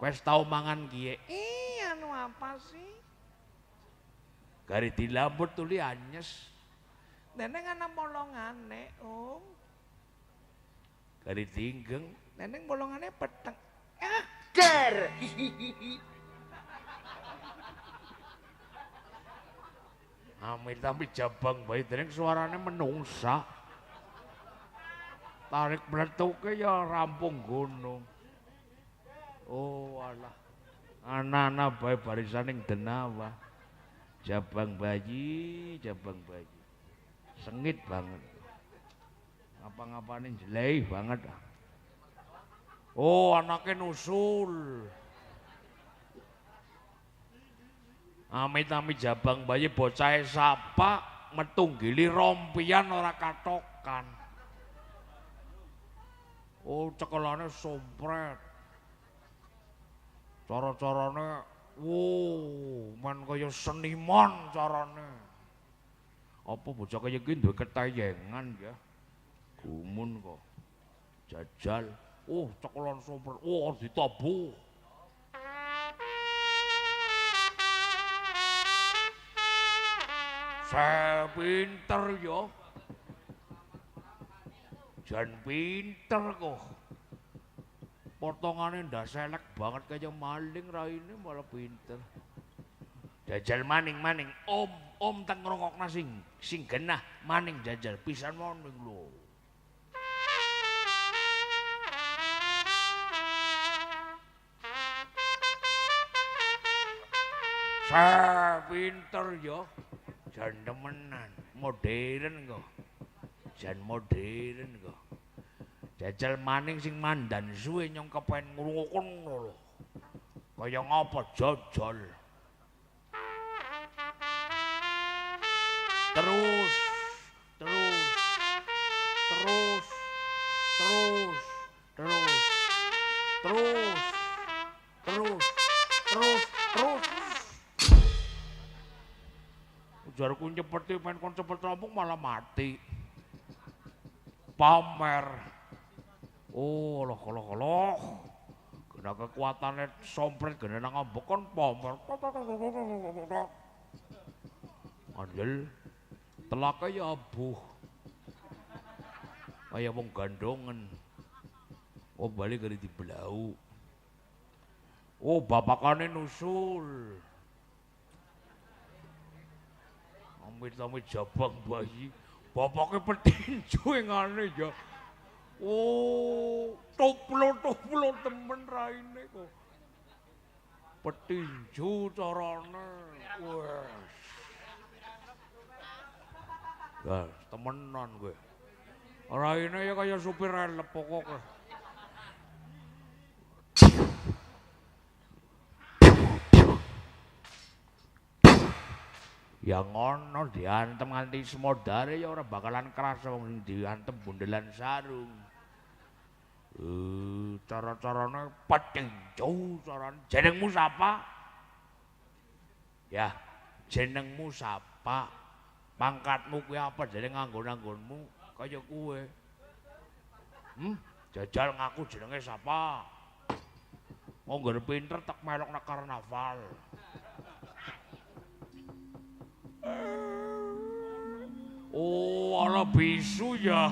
Wes tau mangan kiye. Anu apa sih? Gari dilambut tuli anyes. Neneng ana bolongane, Om. Gari tinggeng, neneng bolongane peteng. Der. Amit-amit jabang bayi dereng suarane menungsa. Tarik meletuke ya rampung gunung. Oh alah. Anak-anak bayi barisaning denawa. Jabang bayi. Sengit banget. Ngapa-ngapanin jelei banget. Oh anaknya nusul. Amit-amit jabang bayi bocah sapa metunggili rompian ora katokan. Oh cekelane sompret. Cara-carane men kaya seniman carane. Apa bocah kaya iki duwe ketayengan ya. Gumun kok. Jajal. Oh cekelan sompret. Oh ditabuh. Saya pinter yo. Jan pinter kok. Potongane ndak selek banget kaya maling raine malah pinter. Jajal maning. Om teng ngrungokna sing genah maning jajal pisan maning lho. Saya pinter yo. Jan temenan, modern kok. Jan modern kok. Jajal maning sing mandan suwe nyong kepen ngrungokon lho. Kaya ngapa jajal. Terus. Ujarku nyepeti main kon cepet rampung malah mati. Pamer. Oh, loh. Kena kekuatannya sompret gede nang ambek kon pamer. Andel telaka ya abuh. Kaya wong gandongen. Oh, balik gede dibelau. Oh, bapakane nusul. Amit-amit jabang bayi, bapaknya petinju yang aneh ya. Oh, toplo temen raine kok. Petinju carane, wes. Gas, temenan gue. Raine ya kayak supir elep pokoknya. Yang ngono diantem nganti semodare ya ora bakalan kerasa wong diantem bundelan sarung. Cara-carane petinju carane. Jenengmu sapa? Ya, jenengmu sapa? Pangkatmu kuwi apa jeneng nganggon-anggonmu kaya kuwe? Jajal ngaku jenenge sapa? Wong ngger pinter tek melok nang karnaval. Oh, ala bisu ya.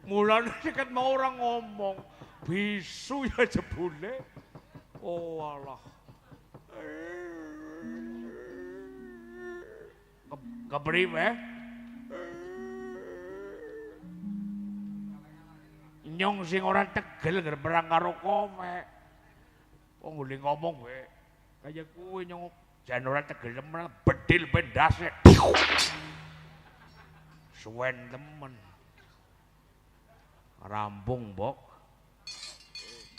Mulane nek mau orang ngomong, bisu ya jebule. Oh, alah. Kepriwe? Nyong sing ora tegel ngger perang karo kowe. Wong ngene ngomong wae. Kaya kuwe nyong jan ora tegel temen bedil pendase. Suwen temen. Rampung, Mbok.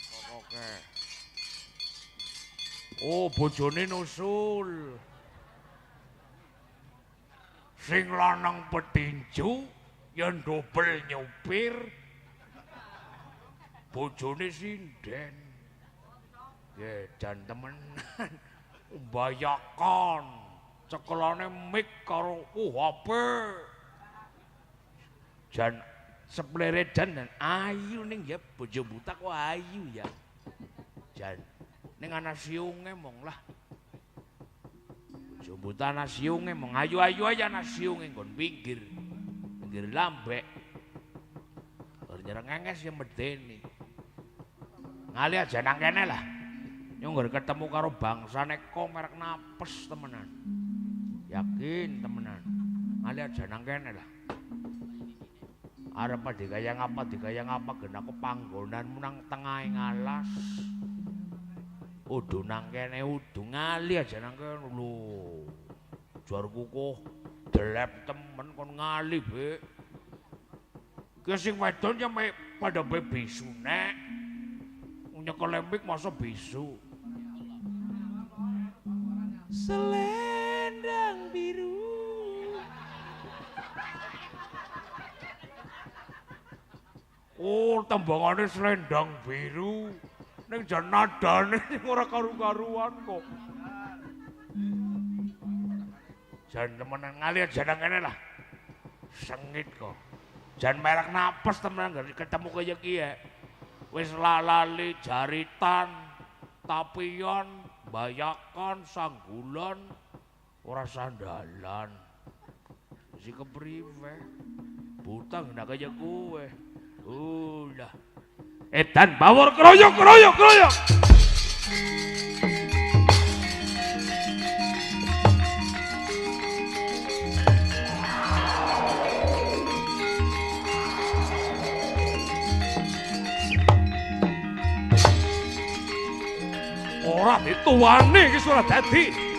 Pokoke. Oh, bojone nusul. Sing lanang petinju ya dobel nyupir. Bojone sinden. Ya jan temenan. Mbayakan cekelane mik karo HP. Jan seplere dan ayu ning ya bojo buta kok ayu ya. Jan ning ana siunge mong lah. Jumbutan ana siunge mong ayu-ayu aja ana siunge nggon pinggir. Pinggir lambek. Nyereng ngenges ya medeni. Ngali aja nang kene lah. Nyongger ketemu karo bangsane merek napes temenan. Yakin temenan. Ngali aja nang kene lah. Arep digaya ngapa gen aku panggonanmu nang tengahe ngalas. Udu nang kene udu ngali aja nang kene lho. Jar kukuh delep temen kon ngali, Bek. Ki sing wedon ya pada bisu nek. Nyekel lempik masa bisu. Selendang biru. Oh, tembangane selendang biru. Ning jan nadane ora karu-karuan kok. Jan temenan ngali aja nang kene lah. Sengit kok. Jan merek napes temen ketemu kaya kiye. Wis lalali jaritan, tapion, bayakan, sanggulan, ora sandalan. Si kepriwe? Butang ndak kaya kowe. Ulah. Edan bawor kroyok. Ora dituwane iki surat dadi.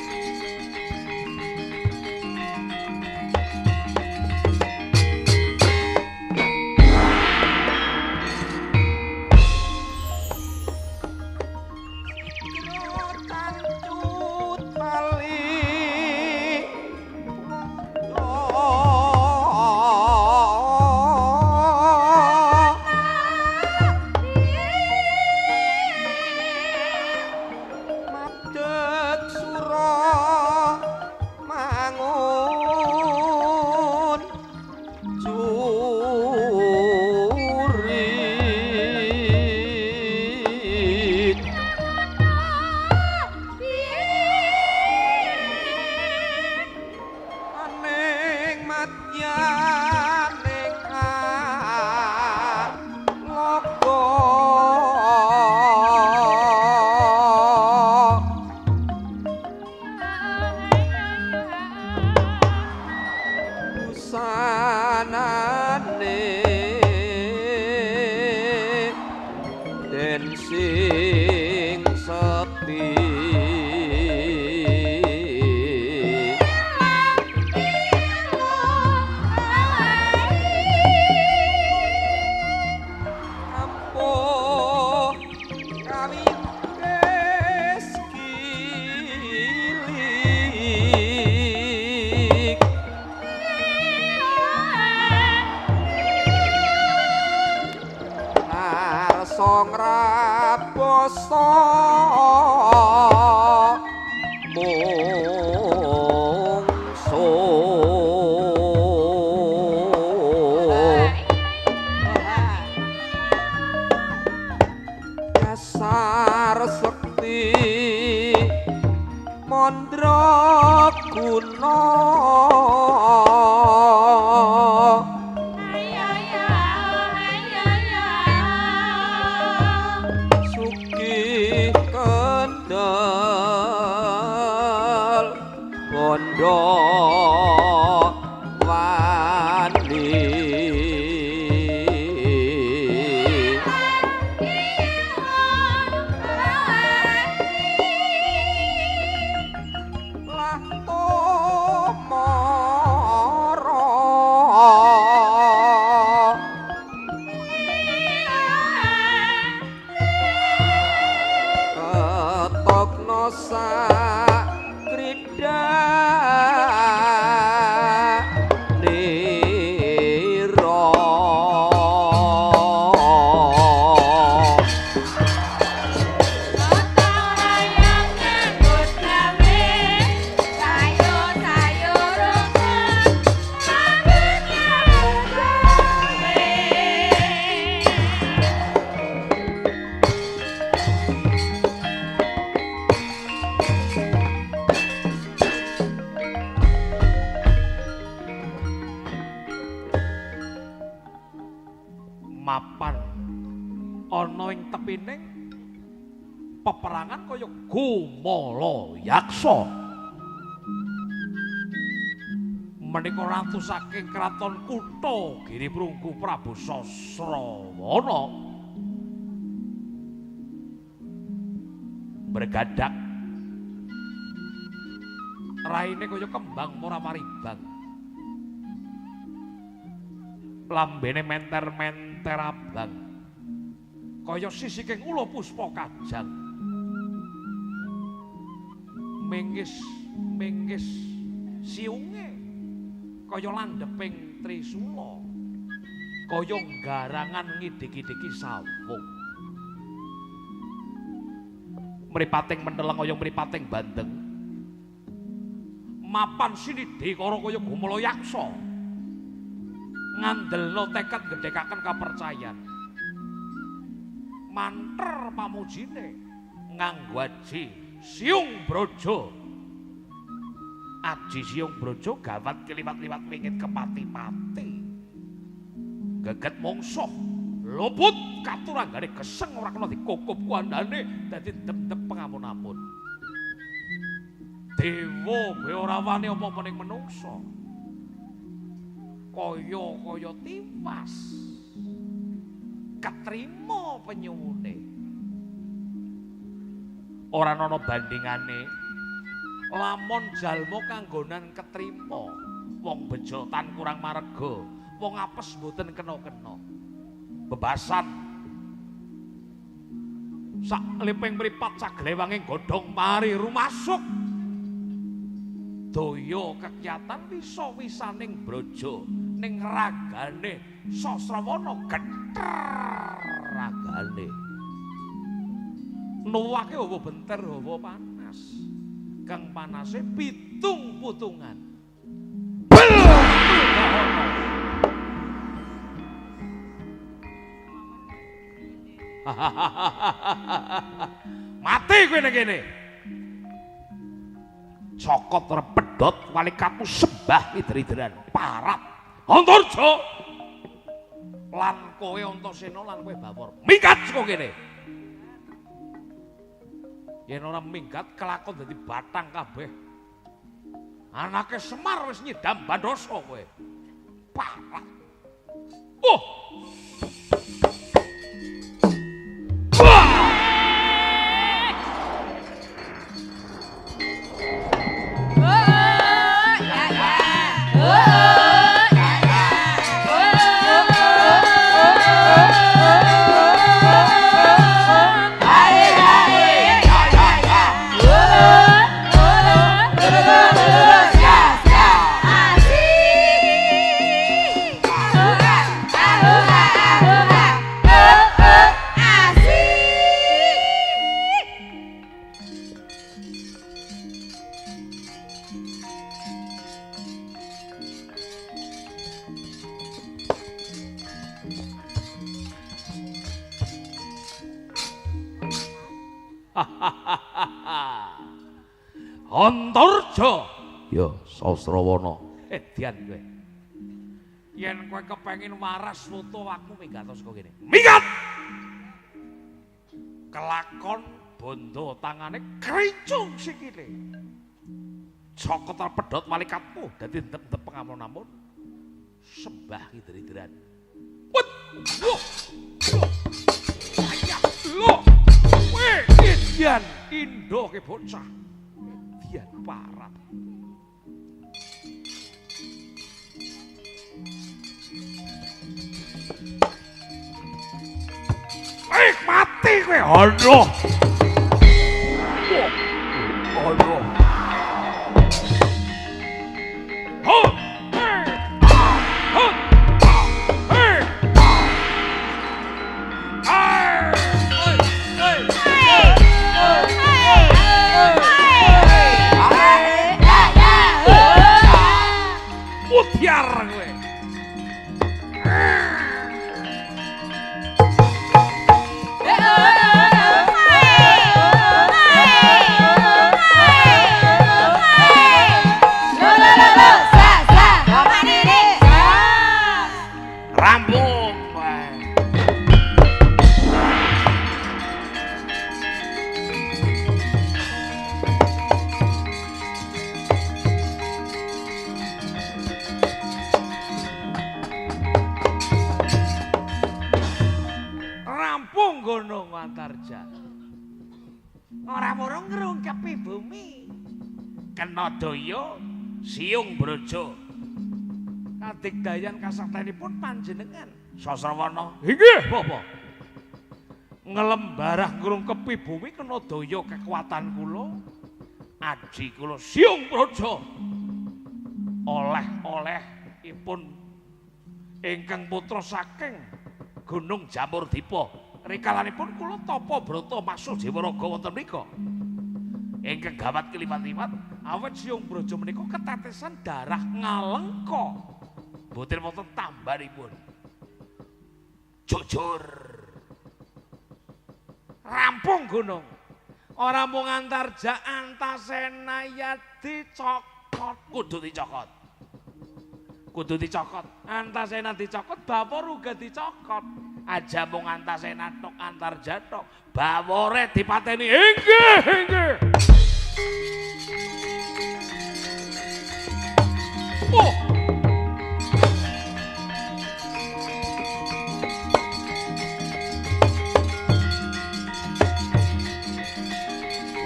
mapan ana ing tepining peperangan kaya Gumala Yaksa. Menika ratu saking kraton Kutha Giriprunggu Prabu Sasrawana bergadak raine kaya kembang mora-maribang, lambene menter-menter abang kaya sisiking ula puspa kajang, minggis siunge kaya landheping trisula, kaya garangan ngidik-idiki sawung, mripating menteleng kaya mripating bandeng, mapan sinidikara kaya Gumala Yaksa, ngandelna tekad gedhekaken kapercayan, manter pamujine nganggo aji siung brojo. Aji siung brojo gawat keliwat-liwat wingit kepati-pati, geget mungsuh luput katuranggane geseng ora kena dikukup kuandane dadi dep-dep pengamun-amun. Dewa kowe ora wani apa mening menungsa, kaya tiwas ketrima penyuwune, ora ana bandingane. Lamun jalma kanggonan ketrima, wong bejotan kurang marga, wong apes mboten kena-kena. Bebasan sak liping mripat saglewanging godhong pari rumasuk. Daya kekyatan wisa-wisaning brojo ning ragane Sasrawana geter ragane. Nuwake hawa benter hawa panas. Kang panase pitung-putungan. Mati kowe ning kene. Cokot repedhot walikatmu sembah idri-idran parat. Antarja. Lan kowe Antasena lan kowe Bawor. Minggat saka kene. Yen ora minggat kelakon dadi batang kabeh. Anake Semar wis nyidam Bandasa kowe. Parah. Antarja. Ya, Sasrawana. Edian kowe. Yen kowe kepengin waras foto aku minggat saka kene. Minggat. Kelakon bondo tangane krincung sikile. Cokot pedhot malikatmu dadi ndep-ndep pengamun-amun. Sembah idri-idran. Wut. Ayah, lo. Weh, Edian Indo ke bocah. Edian parat. Mati kowe. Aduh. Aduh. Mutiar kowe. gunung Antarja. Ora murung ngrungkepi bumi. Kena daya siung brojo. Kadigdayan kasaktenipun panjenengan. Sasrawana. Inggih, Bapak. Ngelembarah ngrungkepi bumi kena daya kekuatan kula. Aji kula siung brojo. Oleh-oleh ipun ingkang putra saking Gunung Jamurdipa. Rikalanipun kula tapa brata maksud Dewaraga wonten mriku. Ingkang gawat kelipat-lipat awet siung brojo menika ketetesan darah ngalengka. Boten wonten tambanipun. Jujur. Rampung gunung. Ora mung Antarja Antasena ya dicokot, kudu dicokot. Kudu dicokot. Antasena dicokot, Bawor uga dicokot. Aja mung Antasena tok Antarja tok, Bawore dipateni. Inggih, inggih. Oh.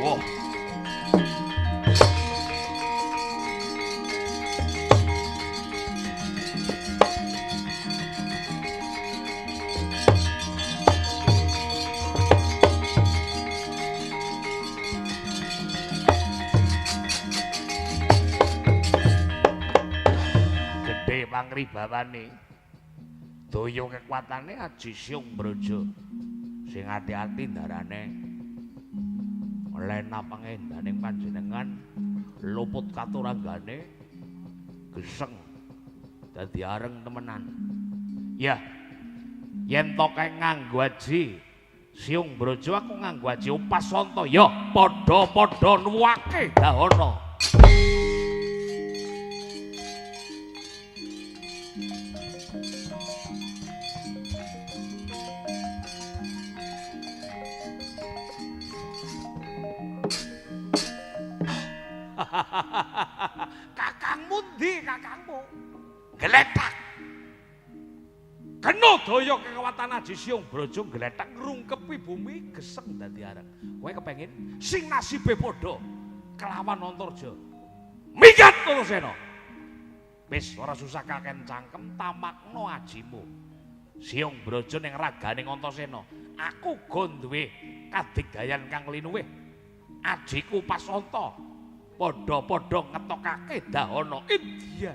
Wow. Pangribawane daya kekuatane Aji Siung Brojo sing ati-ati ndarane lena pangendaning panjenengan luput katuranggane geseng dadi areng temenan ya yen to kae nganggo Aji Siung Brojo aku nganggo Aji Upasanta ya padha-padha nuwake dahana. Kakangmu ndi kakangmu? Gletak. Kena daya kekuatan Aji Siung Brojo gletak ngrungkepi bumi geseng dadi areng. Kowe kepengin sing nasibe padha kelawan Antarja. Minggat Antasena. Wis ora susah kaken cangkem tamakno ajimu. Siung Brojo ning raganing Antasena. Aku go duwe kadigdayan kang linuwih. Ajiku Pasanta. Padha-padha ngetokake dahana Indian.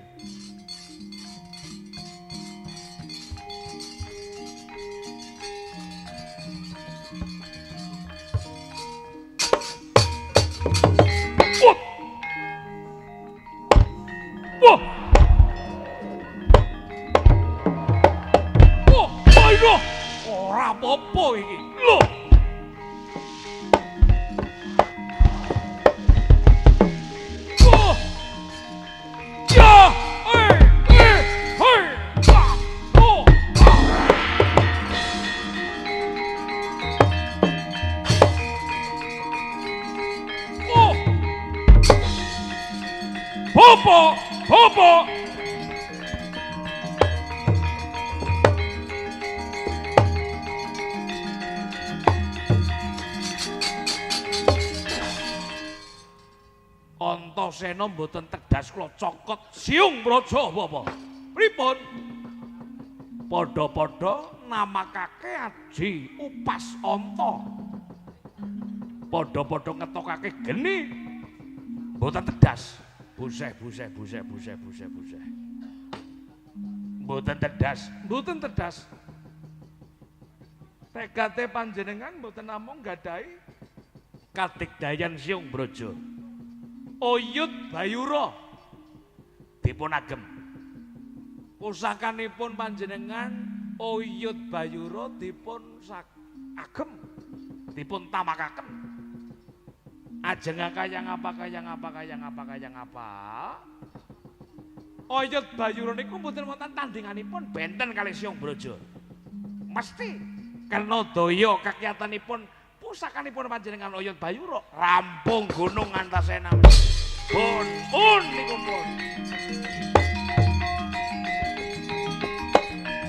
Wah! Wah, ayo. Ora apa-apa iki. Lho. Popo, popo. Antasena mboten tedas kula cokot Siung Brojo apa? Pripun? Padha-padha namakake Aji Upasanta. Padha-padha ngetokake geni. Mboten tedas. Buseh. Mboten tedas. Tegate panjenengan mboten namung gadahi kadigdayan Siung Brojo. Oyut Bayura dipun agem. Pusakanipun panjenengan Oyut Bayura dipun agem. Dipun tamakaken. Ajeng kayang apa? Oyot Bayura niku mboten wonten tandinganipun benten kalih Siung Brojo. Mesti kena daya kakiyatanipun pusakanipun panjenengan Oyot Bayura rampung Gunung Antasena. Pun niku pun.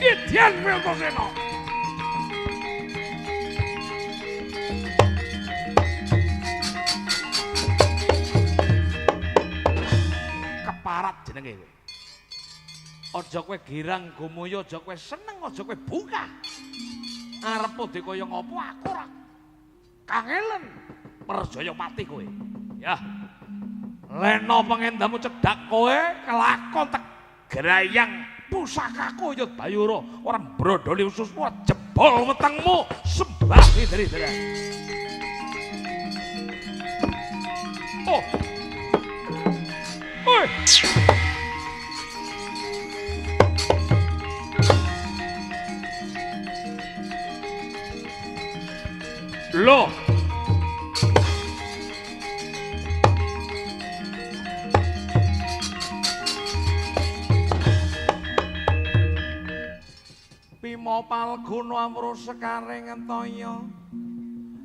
Idyan Antasena. parat jenenge kowe. Aja kowe girang gumuyu, aja kowe seneng, aja kowe buka. Arepmu dikaya ngopo aku ora kangelen perjaya mati kowe. Ya. Leno pengendamu cedak kowe kelakon tek grayang pusakaku Yud Bayura ora brodoli ususmu jebol wetengmu sembah diri-diri. Oh. Oi. Loh. Bima Palguna amruh sekaring entaya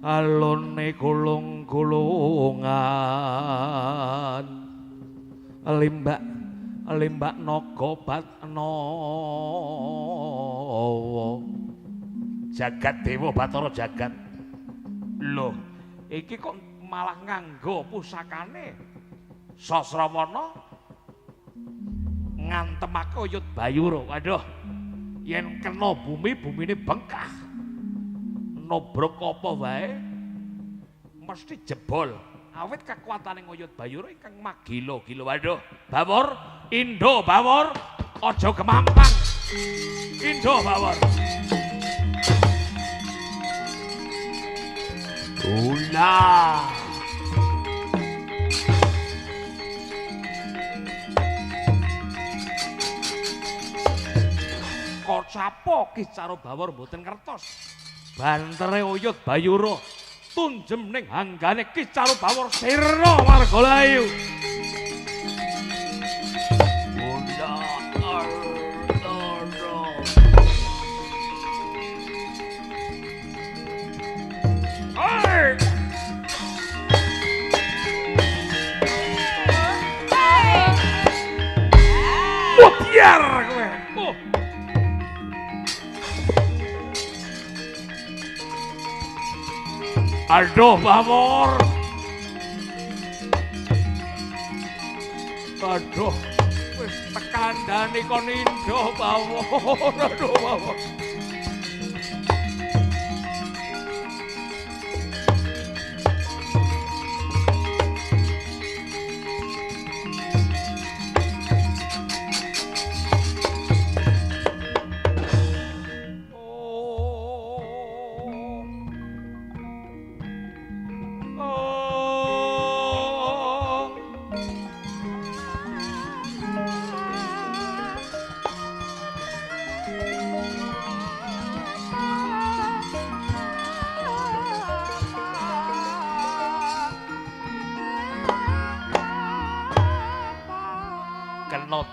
alone gulung-gulungan limbak naga Batnawa jagat dewa Bathara jagat. Loh, iki kok malah nganggo pusakane Sasrawana ngantemake Yud Bayura. Waduh, yen kena bumi, bumine bengkah. Nobrok apa wae mesti jebol. Awit kekuatane Yud Bayura ingkang magila-gila. Waduh, Bawor, Indra Bawor, aja gemampang. Indra Bawor. Ula. Kocapa Ki Carobawor mboten ngertos. Bantere Yud Bayura tunjem ning hanggane Ki Carobawor sirna Margalayu. Bunda Artana. Hai. Mutiar kowe. Oh. Aduh, Bawor. Aduh, wis tekandani kon Indra Bawor. Aduh, Bawor.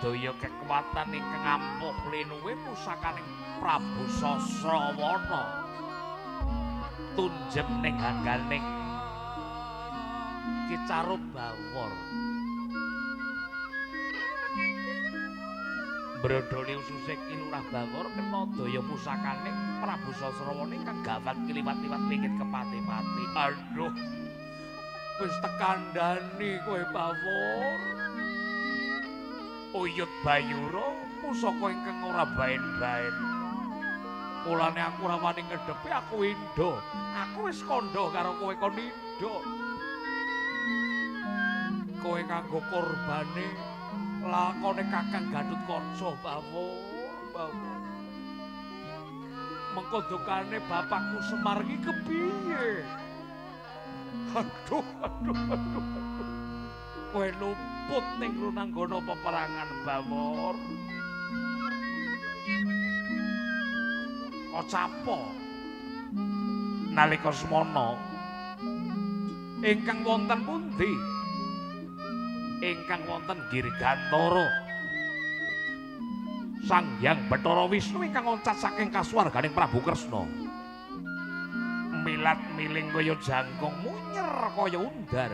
Daya kekuatan ingkang ampuh linuwe pusakaning Prabu Sasrawana tunjem ning hangganing Ki Carobawor. Brodoli ususe Ki Lurah Bawor kena daya pusakaning Prabu Sasrawana ingkang gawat kliwat-liwat pingit kepati-pati. Aduh, wis tekandani kowe Bawor. Yud Bayura pusaka ingkang ora baen-baen. Mulane aku ora wani ngedhepi aku Indra. Aku wis kandha karo kowe kon Indra. Kowe kanggo korbane lakone Kakang Gatotkaca Bawor, Bawor. Mengko dukane bapakku Semar iki kepiye? Aduh. Kowe luput ning runanggana peperangan Bawor. Kocapa nalika semana ingkang wonten pundi? Ingkang wonten Girgantara. Sang Hyang Bathara Wisnu ingkang oncat saking kasuwarganing Prabu Kresna. Milat miling kaya jangkung, munyer kaya undar.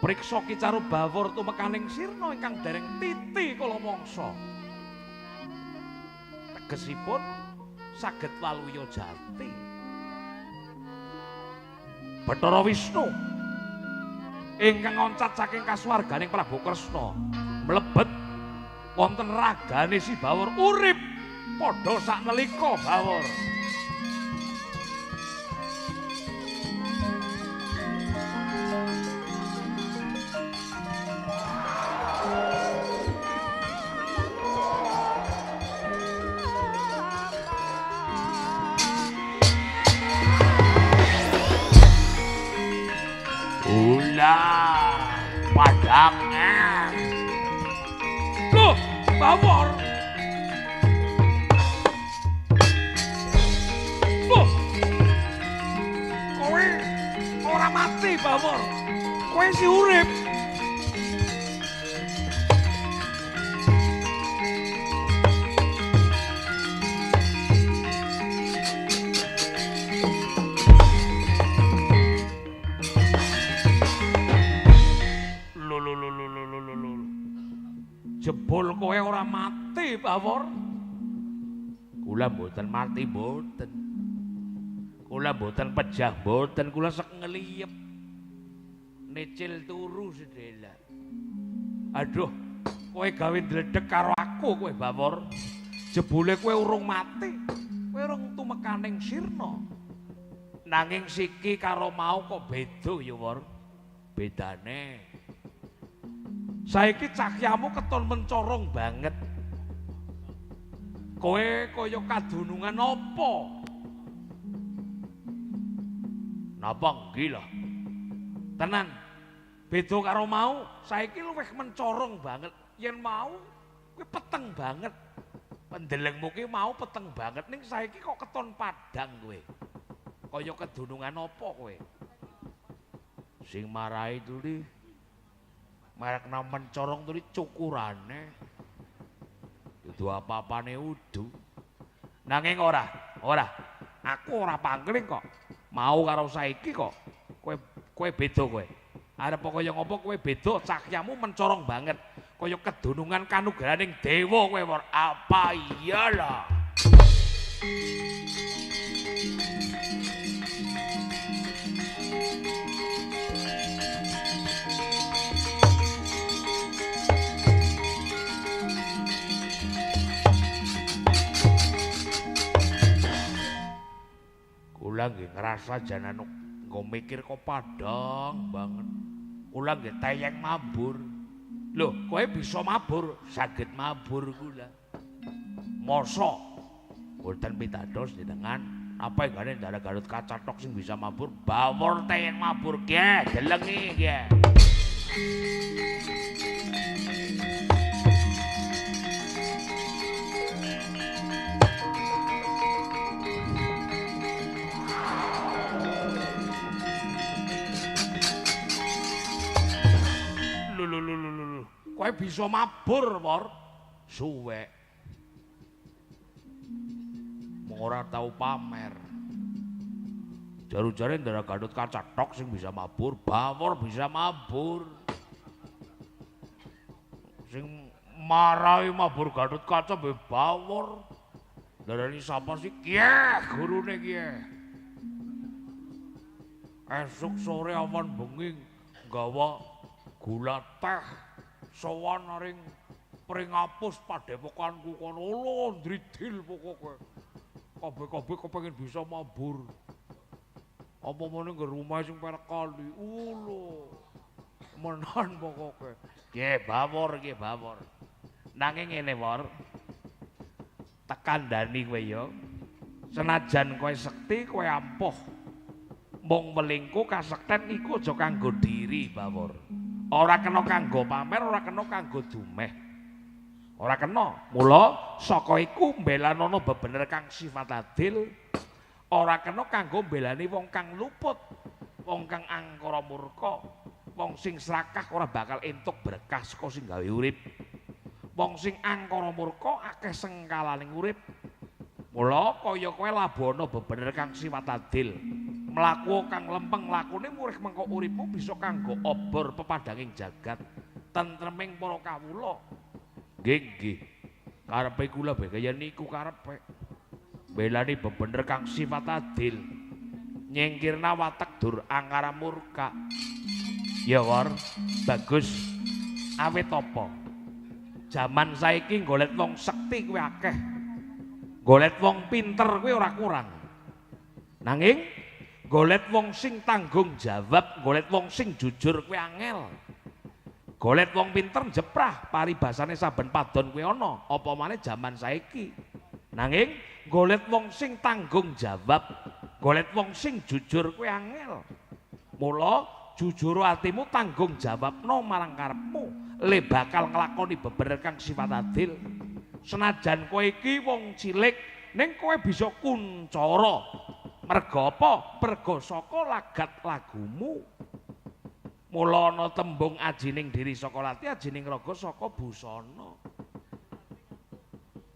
Priksa Ki Carobawor tumekaning sirna ingkang dereng titi kala mangsa. Tegesipun saged waluya jati. Bathara Wisnu ingkang oncat saking kasuwarganing Prabu Kresna mlebet wonten ragane si Bawor urip padha saknalika Bawor. Padangnya loh Bawor loh kowe ora mati Bawor kowe si urip jebul kowe ora mati Bawor. Kula mboten mati mboten. Kula mboten pejah mboten, kula sek ngliyep. Necil turu sedela. Aduh, kowe gawe ndledhek karo aku kowe Bawor. Jebule kowe urung mati. Kowe urung tumekaning sirna. Nanging siki karo mau kok beda ya, Wor. Bedane saiki cahyamu keton mencorong banget. Kowe kaya kadunungan apa? Napa nggih lho. Tenan. Beda karo mau, saiki luwih mencorong banget. Yen mau kuwi peteng banget. Pendelengmu ki mau peteng banget ning saiki kok keton padang kowe. Kaya kedunungan apa kowe? Sing marahi tuli merekna mencorong tuli cukurane. Itu apa-apane udu. Nanging ora. Aku ora pangling kok. Mau karo saiki kok. Kowe beda kowe. Arep kaya ngopo kowe beda, cahyamu mencorong banget. Kaya kedunungan kanugrahaning dewa kowe. Apa iyalah. Kula nggih ngrasa janan nggo mikir kok padang banget. Kula nggih tayang mabur. Lho, kowe bisa mabur, saged mabur kula. Mosok mboten pitados jenengan apa enggane ndara Garut Kacathok sing bisa mabur, Bawor tayang mabur nggih, delengi nggih. Kowe bisa mabur, Wor. Suwek. Mung ora tau pamer. Jaru-jare ndara Garut Kacathok sing bisa mabur, Bawor bisa mabur. Sing marahi mabur Garut Kaca be Bawor. Darani sapa sih? Kiye, gurune kiye. Esuk sore awan bengi nggawa gula teh sowan ring pringapus padepokanku kono lho ndridil pokoke. Kabeh-kabeh kepengin bisa mabur. Apa meneh nggo rumah sing perek kali. Lho. Menan pokoke. Nggih, Bawor nggih, Bawor. Nanging ngene, Wor. Tekandani kowe ya. Senajan kowe sekti, kowe ampuh. Mung melingku kasekten iku aja kanggo diri, Bawor. Ora kena kanggo pamer, ora kena kanggo dumeh. Ora kena. Mula saka iku mbelanana bebener kang sifat adil. Ora kena kanggo mbelani wong kang luput, wong kang angkara murka, wong sing serakah ora bakal entuk berkah saka sing gawe urip. Wong sing angkara murka akeh sengkalaning urip. Mula kaya kowe labana bebener kang sifat adil. Mlaku kang lempeng lakune murih mengko uripmu bisa kanggo obor pepadanging jagat, tentreming para kawula. Nggih. Karepe kula bae kaya niku karepe. Belani bebener kang sifat adil. Nyingkirna watek dur angkara murka. Ya Wor, bagus. Awit apa? Jaman saiki golek wong sekti kuwi akeh. Golek wong pinter kuwi ora kurang. Nanging golek wong sing tanggung jawab, golek wong sing jujur kuwi angel. Golek wong pinter jeprah, paribasane saben padon kuwi ana, apa maneh jaman saiki. Nanging golek wong sing tanggung jawab, golek wong sing jujur kuwi angel. Mula jujur atimu tanggung jawabno marang karepmu, le bakal nglakoni bebener kang sifat adil. Senajan kowe iki wong cilik ning kowe bisa kuncara. Merga apa? Merga saka lagat lagumu. Mula ana tembung ajining diri saka lati, ajining raga saka busana.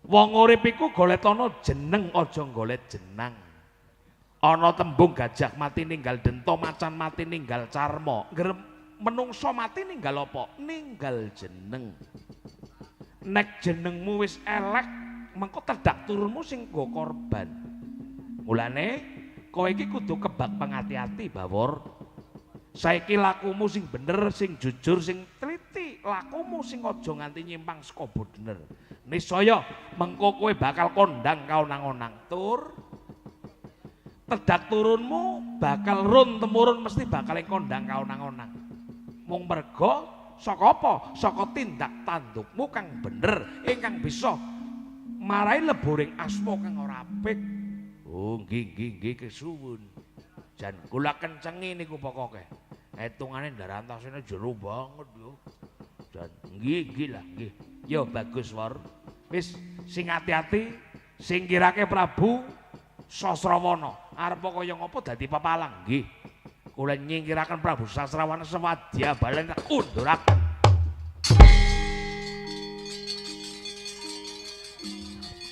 Wong urip iku goletana jeneng aja golek jenang. Ana tembung gajah mati ninggal denta, macan mati ninggal carma. Menungso mati ninggal apa? Ninggal jeneng. Nek jenengmu wis elek, mengko tedak turunmu sing nggo korban. Mulane kowe iki kudu kebak pangati-ati, Bawor. Saiki lakumu sing bener, sing jujur, sing teliti. Lakumu sing aja nganti nyimpang saka bener. Niscaya mengko kowe bakal kondang kaonang-onang. Tur tedak turunmu bakal run temurun mesti bakal kondang kaonang-onang. Mung merga saka apa? Saka tindak tandukmu kang bener ingkang bisa marai leburing asma kang ora apik. Oh nggih kesuwun. Jan kula kencengi niku pokoke. Hitungane ndarantasine jero banget yo. Jan nggih lah nggih. Yo bagus Wor. Wis sing ati-ati sing kirake Prabu Sasrawana arep kaya ngopo dadi pepalang nggih. Kula nyingkiraken Prabu Sasrawana sewadya balen unduraken.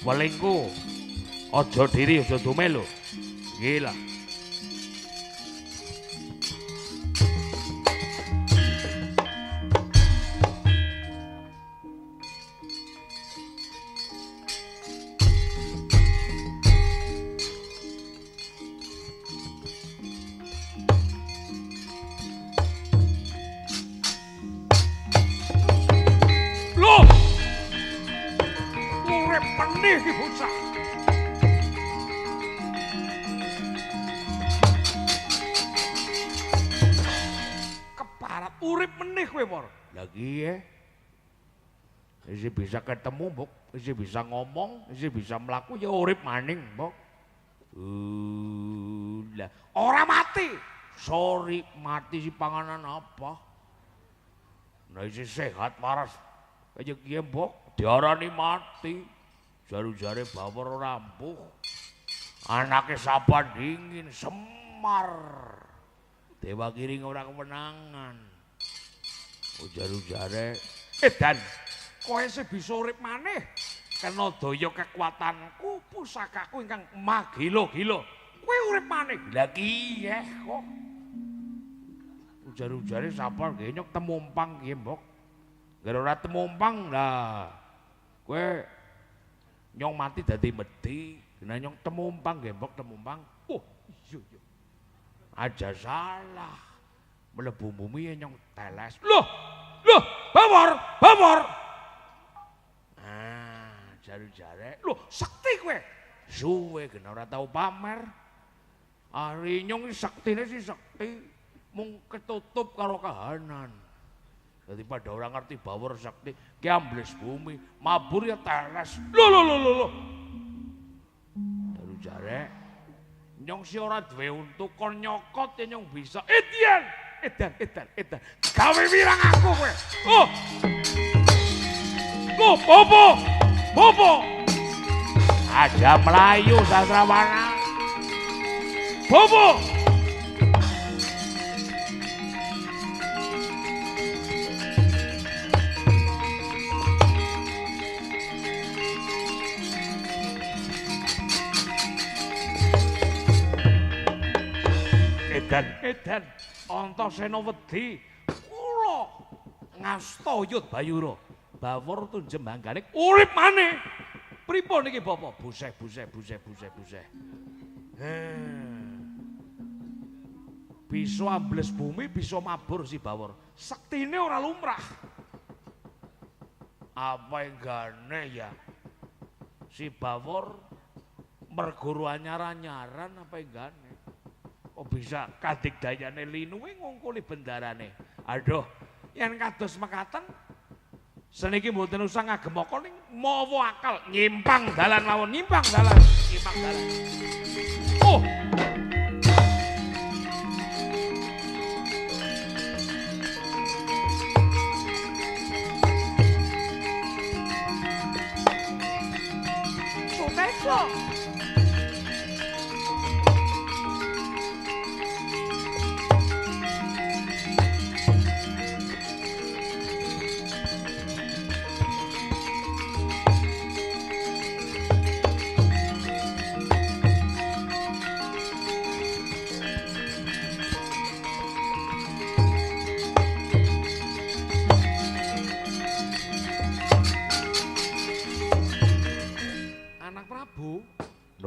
Welingku aja diri aja dumelu. Nggih lah. Isi bisa ketemu, Mbok. Isi bisa ngomong, isi bisa mlaku ya urip maning, Mbok. Lah, ora mati. Sorry, mati si panganan apa? Nah isi sehat waras. Kaya kiye, Mbok, diarani mati. Jaru-jare Bawor rampuh. Anake Sapa dingin, Semar. Dewa Kiring ora kemenangan. Jaru-jare edan. Kowe sing bisa urip maneh kena daya kekuatanku pusakaku ingkang magilo-gilo kowe urip maneh lha kiye kok ujar-ujare Sapa nggih nyok temumpang nggih Mbok gara ora temumpang lah kowe nyong mati dadi medhi dina nyong temumpang nggih Mbok temumpang oh iya aja salah mlebu bumi nyong teles loh Bawor jare-jare, lho sakti kowe. Suwe kena ora tau pamer. Ari nyong saktine si sakti mung ketutup karo kahanan. Dadi pada orang ngerti Bawor sakti ki ambles bumi, mabur ya teles. Lho. Jare nyong si ora duwe untu kon nyokot ya nyong bisa. Edan. Gawe wirang aku kowe. Oh. Lho, Bobo. Aja Melayu Sasrawana. Bobo. Edan. Antasena wedi. Kula ngasta Yud Bayura. Bawor tunjem manggane urip maneh. Pripun iki Bapak? Buseh. bisa ambles bumi, bisa mabur si Bawor. Sektine ora lumrah. Apa yang gane ya? Si Bawor merguru anyar-anyaran apa yang gane? Kok bisa kadigdayane linuwe ngungkuli bendarane? Aduh, yen kados mekaten seniki mboten usah ngagemaka ning mawa akal nyimpang dalan mawon, nyimpang dalan. Oh. Sutejo.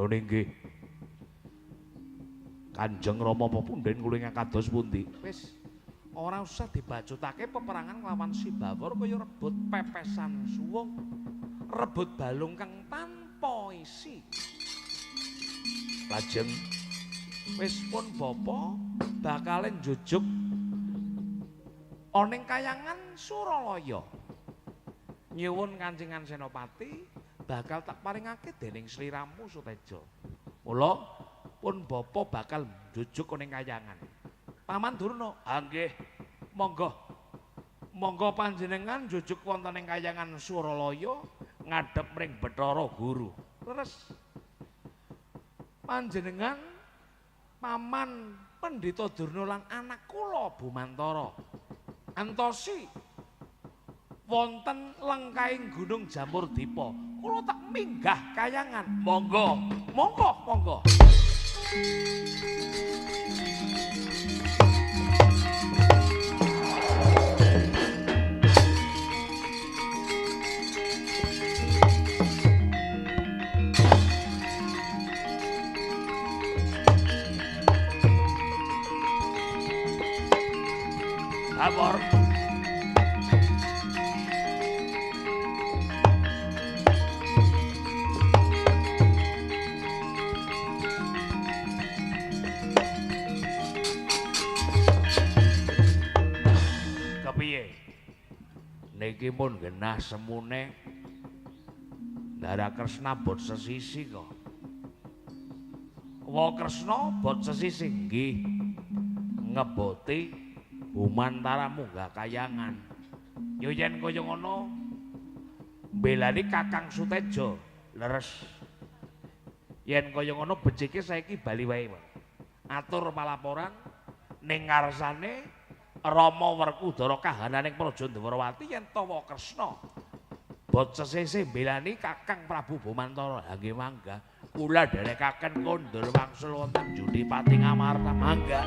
Nggih. Kanjeng Rama Pepunden kula ingkang kados pundi? Wis ora usah dibacutake peperangan nglawan si Bawor kaya rebut pepesan suwung, rebut balung kang tanpa isi. Lajeng wis pun bapa bakal njujuk ana ing kayangan Suralaya. Nyuwun Kanjengan Senopati bakal tak paringake dening sliramu Sutejo. Mula pun bapa bakal njujuk ning kayangan. Paman Durna, nggih. Monggo. Monggo panjenengan njujuk wonten ing kayangan Suralaya ngadhep ring Bathara Guru. Leres. Panjenengan Paman Pendhita Durna lan anak kula Bumantara antosi wonten lengkaing Gunung Jamurdipa. Kula tak minggah kayangan. Monggo, monggo, monggo. Bawor. Niki pun genah semune Ndara Kresna bot sesisi kok. Wa Kresna bot sesisi nggih ngeboti Bumantara munggah kayangan. Yo yen kaya ngono mbelani Kakang Sutejo leres. Yen kaya ngono becike saiki bali wae. Atur palaporan ning ngarsane Rama Werkudara kahananing Praja Ndwarawati yen tawa Kresna bot sesese mbelani Kakang Prabu Bumantara. Ha nggih mangga kula dherekaken kondur wangsul wonten Judipati Ngamarta mangga.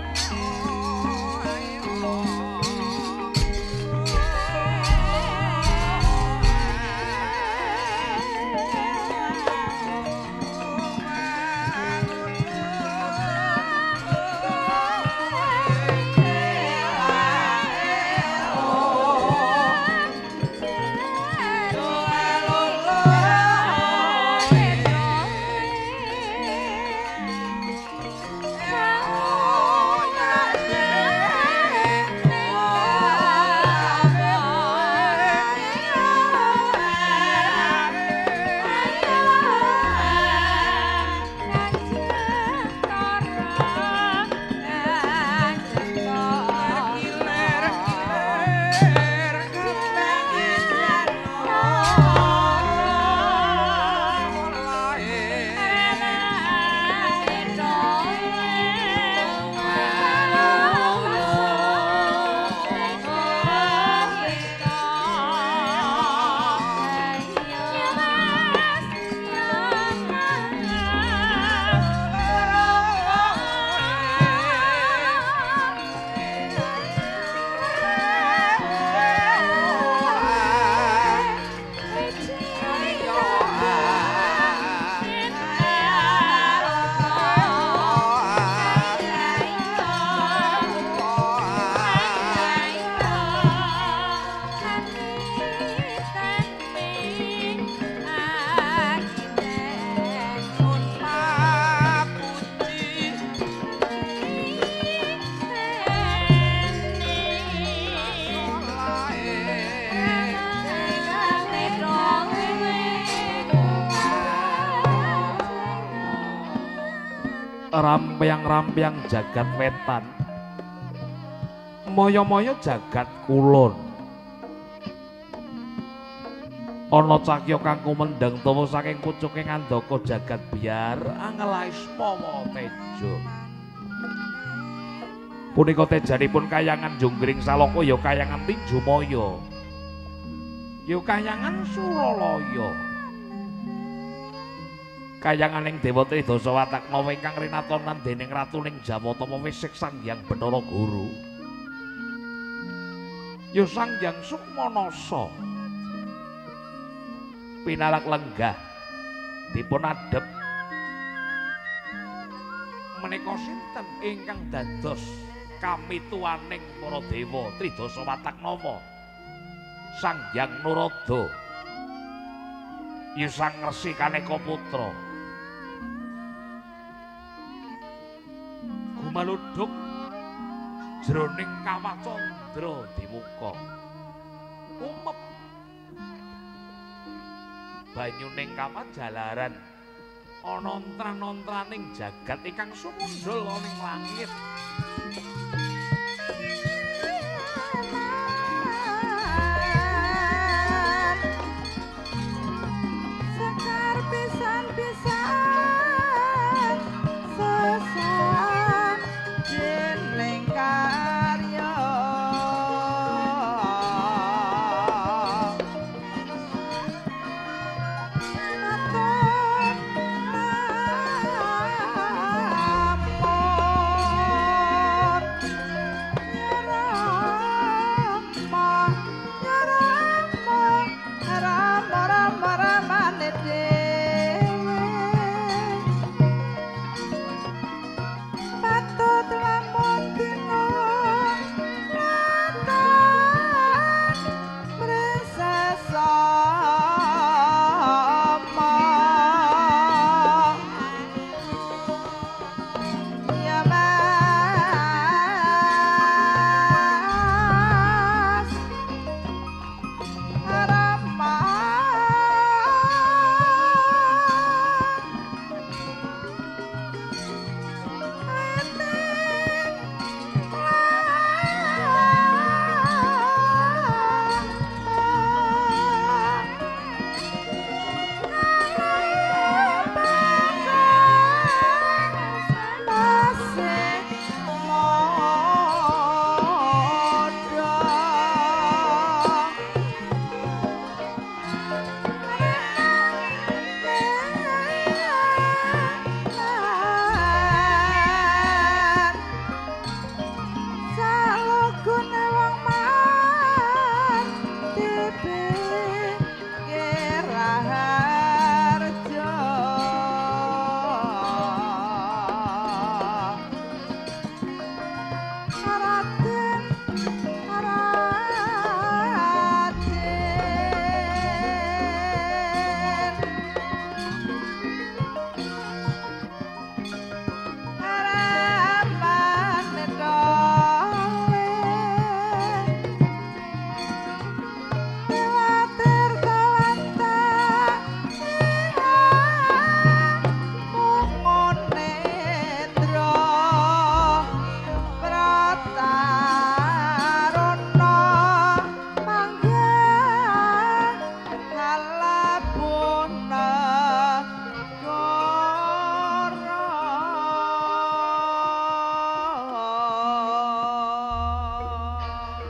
Rampiang-rampiang jagat wetan, moyo-moyo jagat kulon. Ana cakya kang kumendhang tawa saking pucuking andaka jagat biar angelais mawa tejo. Punika tejanipun kayangan Junggring Salaka ya kayangan Tinjumaya. Ya kayangan Suralaya. Kayanganing Dewa Tridasawatagna ingkang rinatonan dening ratuning Jawatama Wisik Sanghyang Bathara Guru. Ya Sanghyang Sukmanasa. Pinalak lenggah dipun adhep menika sinten ingkang dados kamituwaning para dewa Tridasawatagna Sanghyang Narada ya Sang Resi Kaneka Putra gumaludhuk jroning kawah candra dimuka umep banyuning kawah jalaran ana ontran-ontraning jagat ingkang sumundul ning langit. Sekar pisan-pisan sesan dening karya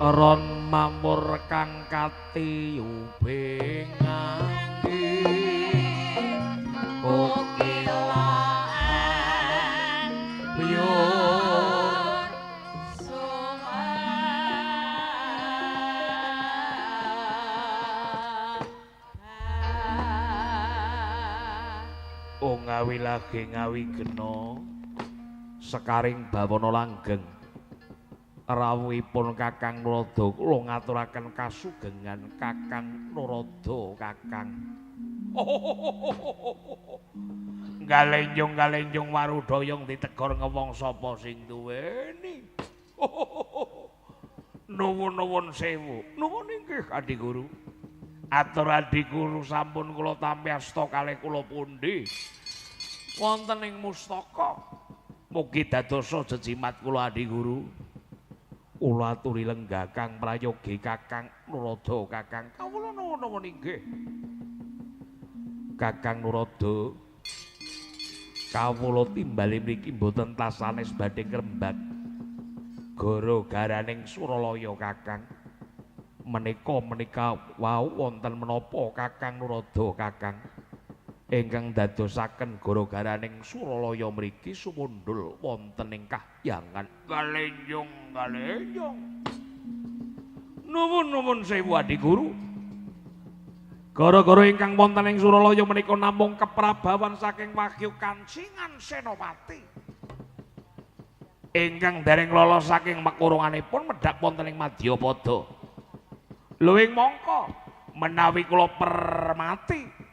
Ron mamur kang katiyubing ngangge kokilaan biyur ngawi lagi ngawi gena sekaring bawana langgeng rawuhipun Kakang Narada kula ngaturaken kasugengan Kakang Narada Kakang. Galenjung warudayang ditegor ngewong sapa sing duweni. Nuwun sewu. Nuwun inggih Adi Guru. Atur Adi Guru sampun kula tampi asta kalih kula pundi. Wonten ing mustaka Mugi dadosa jejimat kula Adi Guru. Kula aturi lenggah Kang prayogi Kakang Nurada Kakang kawula nuwun inggih. Kakang Nurada kawula timbali mriki mboten tasanes badhe ngrembak gara-garaning Suralaya Kakang. Menika wau wonten menapa Kakang Nurada Kakang ingkang dadosaken gara-garaning Suralaya mriki sumundul wonten ing kahyangan galenjong. Nuwun sewu Adi Guru. Gara-gara ingkang wonten ing Suralaya menika namung keprabawan saking Wahyu Kancingan Senopati. Ingkang dereng lolos saking makurunganipun medhap wonten ing Madyapada. Lho ing mangka menawi kula permati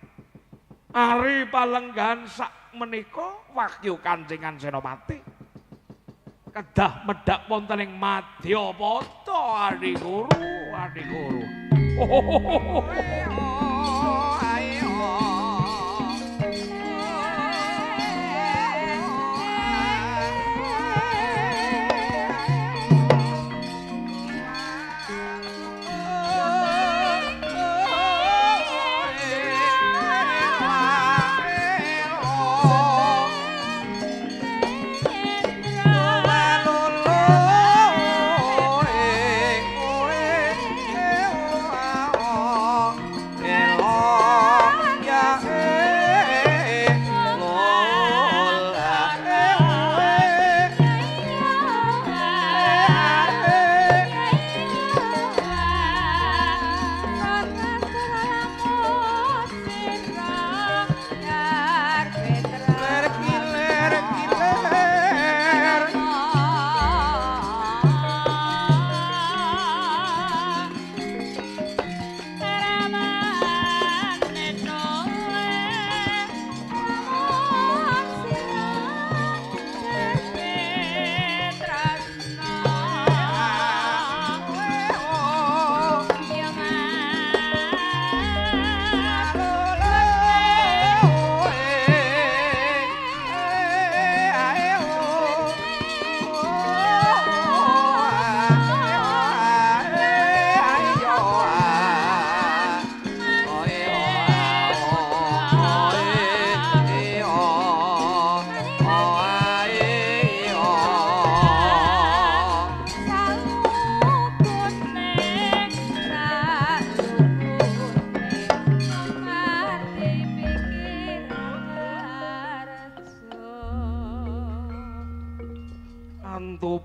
ari palenggahan sak menika Wahyu Kancingan Senopati kedah medhap wonten ing Madyapada Adi Guru.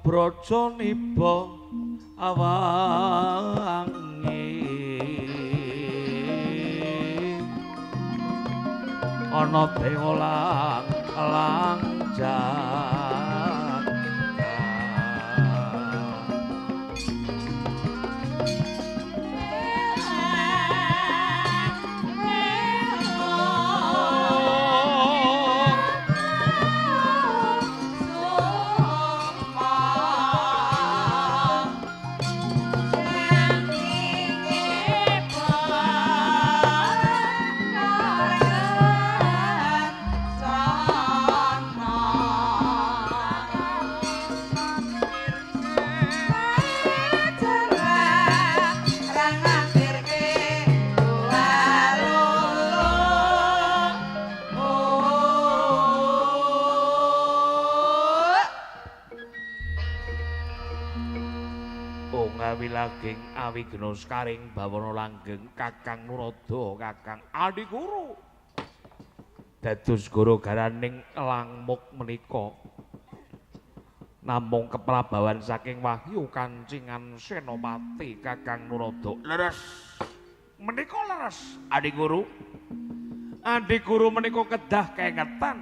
Brojo niba awange ana dewa langjak Wilaging awigna skaring bawana langgeng Kakang Nurada Kakang Adi Guru dados gara-garaning langmuk menika namung keprabawan saking Wahyu Kancingan Senopati Kakang Nurada leres menika leres Adi Guru menika kedah kengetan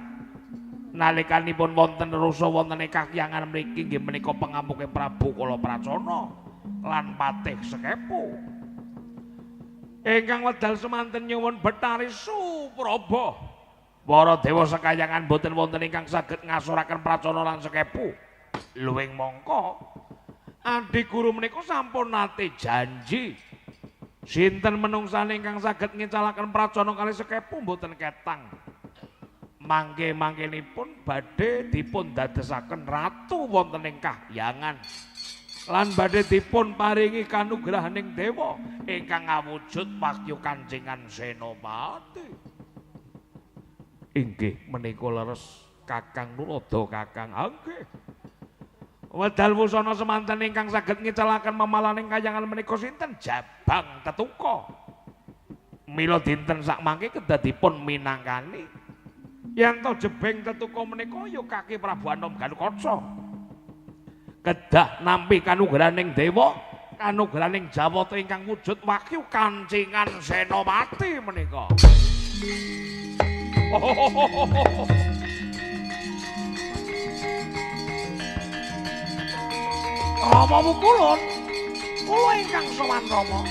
nalikanipun wonten rusa wonten ing kahyangan mriki nggih menika pangamuke Prabu Kala Pracana lan Patih Sekepu ingkang wedal semanten nyuwun Betari Supraba para dewa sekayangan boten wonten ingkang saged ngasuraken Pracana lan Sekepu luwing mangka Adi Guru menika sampun nate janji sinten menungsane ingkang saged ngicalaken Pracana kali Sekepu boten ketang mangke-mangkenipun badhe dipun dadosaken ratu wonten ing kahyangan lan badhe dipun paringi kanugrahaning dewa ingkang awujud wahyu Kanjengan Senopati. Inggih menika leres Kakang Nurodo Kakang nggih. Wedal wusana semanten ingkang saged ngicalaken mamalaning kahyangan menika sinten? Jabang Tetuka. Mila dinten sakmangke kedah dipun minangkani yen to jebeng Tetuka menika ya Kaki Prabu Anom Galukaca kedah nampi kanugrahaning dewa kanugrahaning Jawata ingkang wujud wahyu Kanjengan Senopati menika. Rama Mukulun kula ingkang sowan Rama.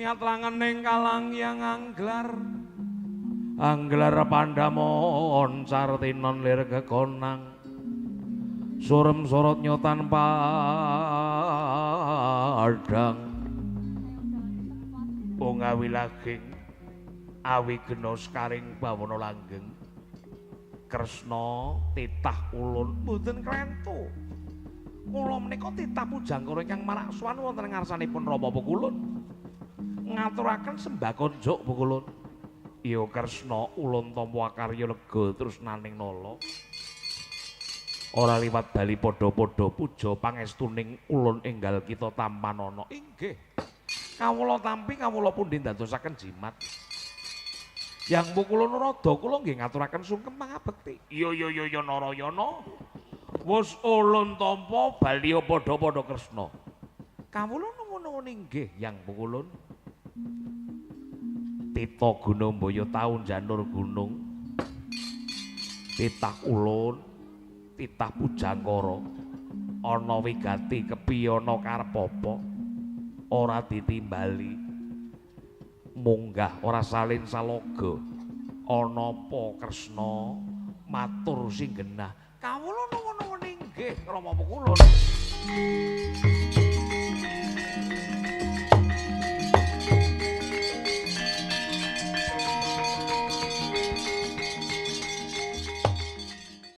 Miatlangening kalangyang Angglar Pandamon Sartinon lir kekonang surem sorot nyotan padang ungawi laging awi genos karing bawana langgeng Kresna titah ulun mboten krentu kula menika titah pujangkara ingkang maraksuwan wonten ngarsanipun Rama Pukulun ngaturaken sembako njuk Pukulun. Iya Kresna ulun tampa karya lega tresnaning nala. Ora liwat bali padha-padha puja pangestuning ulun enggal kita tampanana. Inggih. Kawula tampi kawula pundi ndadosaken jimat. Yang Pukulun rada kula nggih ngaturaken sungkem pangabekti. Iya Narayana. Wus ulun tampa bali padha-padha Kresna. Kawula nuwun-nuwun inggih Yang Pukulun. Tita Gunambaya taun janur gunung titah ulun titah pujangkara ana wigati kepiyana karep apa ora ditimbali munggah ora salin saloga ana apa Kresna matur sing genah kawula nuwun-nuwun inggih Rama Pukulun.